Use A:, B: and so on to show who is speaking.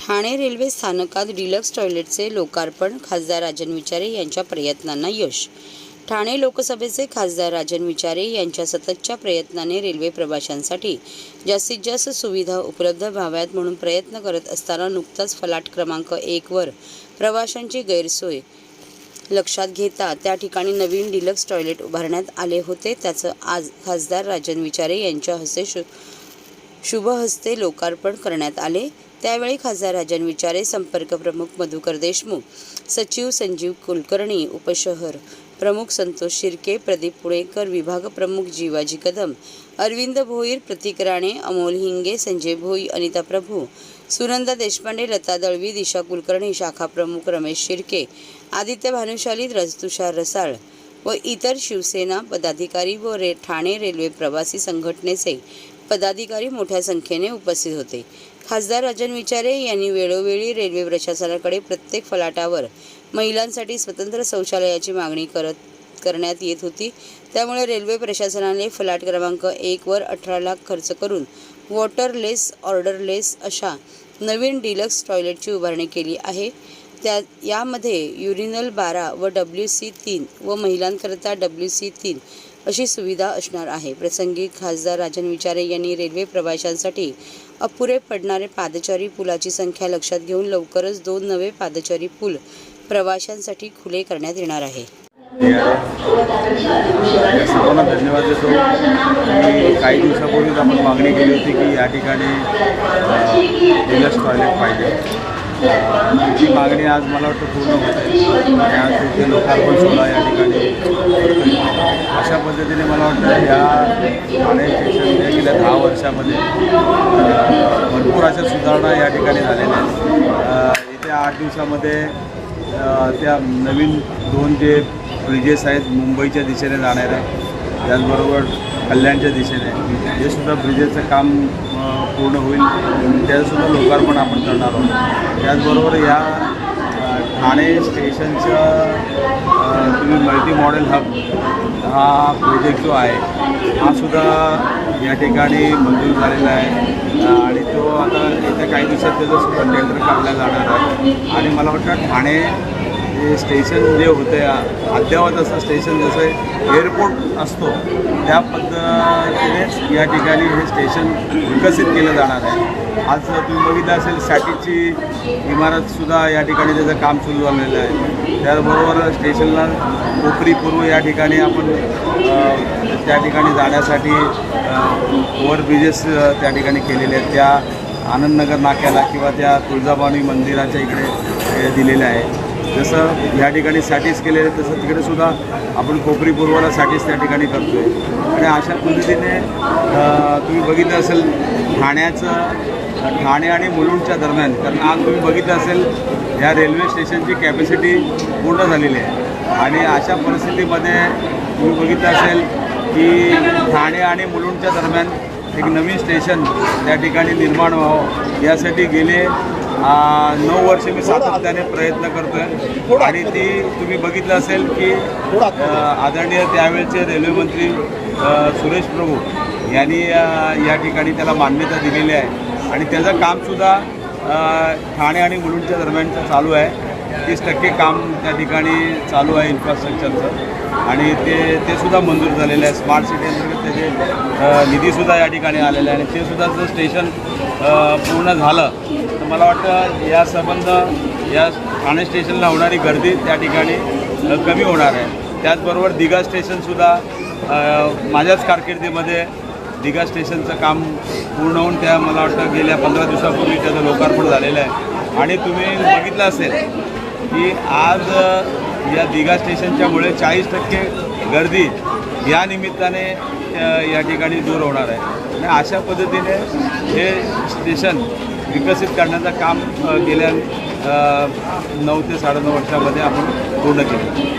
A: Thane railway स्थानकात deluxe टॉयलेटचे लोकार्पण, खासदार राजन विचारे यांच्या प्रयत्नांना यश. ठाणे लोकसभेचे खासदार राजन विचारे यांच्या सततच्या प्रयत्नाने रेल्वे प्रवाशांसाठी जास्तीत जास्त सुविधा उपलब्ध व्हाव्यात म्हणून प्रयत्न करत असताना नुकताच फलाट क्रमांक 1 वर प्रवाशांची गैरसोय लक्षात घेता त्या ठिकाणी नवीन डिलक्स टॉयलेट उभारण्यात आले होते. त्याचं आज खासदार राजन विचारे यांच्या हस्ते शुभ हस्ते लोकार्पण करण्यात आले. त्यावेळी खासदार राजन विचारे, संपर्क प्रमुख मधुकर देशमुख, सचिव संजीव कुलकर्णी, उपशहर प्रमुख संतोष शिर्के, प्रदीप पुणेकर, विभाग प्रमुख जीवाजी कदम, अरविंद भोईर, प्रतीक राणे, अमोल हिंगे, संजय भोई, अनिता प्रभू, सुनंदा देशपांडे, लता दळवी, दिशा कुलकर्णी, शाखा प्रमुख रमेश शिर्के, आदित्य भानुशाली, तुषार रसाळ व इतर शिवसेना पदाधिकारी व ठाणे रेल्वे प्रवासी संघटनेचे पदाधिकारी मोठ्या संख्येने उपस्थित होते. खासदार राजन विचारे यांनी वेळोवेळी रेल्वे प्रशासनाकडे प्रत्येक फलाटावर महिलांसाठी स्वतंत्र शौचालयाची मागणी करण्यात येत होती. त्यामुळे रेल्वे प्रशासनाने फलाट क्रमांक 1 वर 18 लाख खर्च करून वॉटरलेस, ऑर्डरलेस अशा नवीन डिलक्स टॉयलेटची उभारणी केली आहे. यामध्ये युरिनल 12 व WC3 व महिलांकरता WC3 अशी सुविधा असणार आहे. प्रसंगी खासदार राजन विचारे यांनी रेल्वे प्रवाशांसाठी अपुरे पडणारे पादचारी पुलाची संख्या लक्षात घेऊन लवकरच 2 नवे पादचारी पूल प्रवाशांसाठी खुले करण्यात येणार आहे.
B: सर्वांना धन्यवाद देतो. काही दिवसापूर्वीच आपण मागणी केली होती की या ठिकाणी डिलक्स टॉयलेट पाहिजे. ती मागणी आज मला वाटतं पूर्ण होत आहे आणि आज तिथे लोकार्पण सोहळा या ठिकाणी. अशा पद्धतीने मला वाटतं या ठाणे स्टेशनच्या गेल्या 10 वर्षामध्ये भरपूर अशा सुधारणा या ठिकाणी झालेल्या आहेत. येत्या 8 दिवसामध्ये त्या नवीन 2 जे ब्रिजेस आहेत मुंबईच्या दिशेने जाणारे, त्याचबरोबर कल्याणच्या दिशेने, हे सुद्धा ब्रिजेसचं काम पूर्ण होईल. त्याचंसुद्धा लोकार्पण आपण करणार आहोत. त्याचबरोबर या ठाणे स्टेशनचं तुम्ही मल्टी मॉडेल हब हा प्रोजेक्ट जो आहे हा सुद्धा या ठिकाणी मंजूर झालेला आहे आणि तो आता येत्या काही दिवसात त्याचंसुद्धा टेंडर काढला जाणार आहे. आणि मला वाटतं ठाणे स्टेशन जे होते अद्ययावत असं स्टेशन जसं एअरपोर्ट असतो त्या पद्धतीनेच या ठिकाणी हे स्टेशन विकसित केलं जाणार आहे. आज तुम्ही बघितलं असेल सॅटीची इमारतसुद्धा या ठिकाणी त्याचं काम सुरू झालेलं आहे. त्याचबरोबर स्टेशनला कोपरी पूर्व या ठिकाणी आपण त्या ठिकाणी जाण्यासाठी ओव्हरब्रिजेस त्या ठिकाणी केलेले आहेत. त्या आनंदनगर नाक्याला किंवा त्या तुळजाभवानी मंदिराच्या इकडे दिलेल्या आहे. जसं या ठिकाणी सॅटीज केलेले तसं तिकडेसुद्धा आपण कोपरी पूर्वाला सॅटीज त्या ठिकाणी करतो आहे. आणि अशा पद्धतीने तुम्ही बघितलं असेल ठाणे आणि मुलुंडच्या दरम्यान, कारण आज तुम्ही बघितलं असेल या रेल्वे स्टेशनची कॅपॅसिटी पूर्ण झालेली आहे. आणि अशा परिस्थितीमध्ये तुम्ही बघितलं असेल की ठाणे आणि मुलुंडच्या दरम्यान एक नवीन स्टेशन त्या ठिकाणी निर्माण व्हावं यासाठी गेले 9 वर्ष मी सातत्याने प्रयत्न करतो आहे. आणि ती तुम्ही बघितलं असेल की आदरणीय त्यावेळेचे रेल्वेमंत्री सुरेश प्रभू यांनी या ठिकाणी त्याला मान्यता दिलेली आहे आणि त्याचं कामसुद्धा ठाणे आणि मुलुंडच्या दरम्यानचं चालू आहे. 30% काम त्या ठिकाणी चालू आहे इन्फ्रास्ट्रक्चरचं आणि ते सुद्धा मंजूर झालेलं आहे. स्मार्ट सिटी अंतर्गत त्याचे निधीसुद्धा या ठिकाणी आलेले आहे आणि ते सुद्धा जर स्टेशन पूर्ण झालं तर मला वाटतं या संबंध या ठाणे स्टेशनला होणारी गर्दी त्या ठिकाणी कमी होणार आहे. त्याचबरोबर दिघा स्टेशनसुद्धा माझ्याच कारकिर्दीमध्ये दिघा स्टेशनचं काम पूर्ण होऊन त्या मला वाटतं गेल्या 15 दिवसापूर्वी त्याचं लोकार्पण झालेलं आहे. आणि तुम्ही बघितलं असेल की आज या दिघा स्टेशनच्यामुळे 40% गर्दी या निमित्ताने या ठिकाणी दूर होणार आहे. आणि अशा पद्धतीने हे स्टेशन विकसित करण्याचं काम गेल्या 9 ते 9.5 वर्षामध्ये आपण पूर्ण केलं.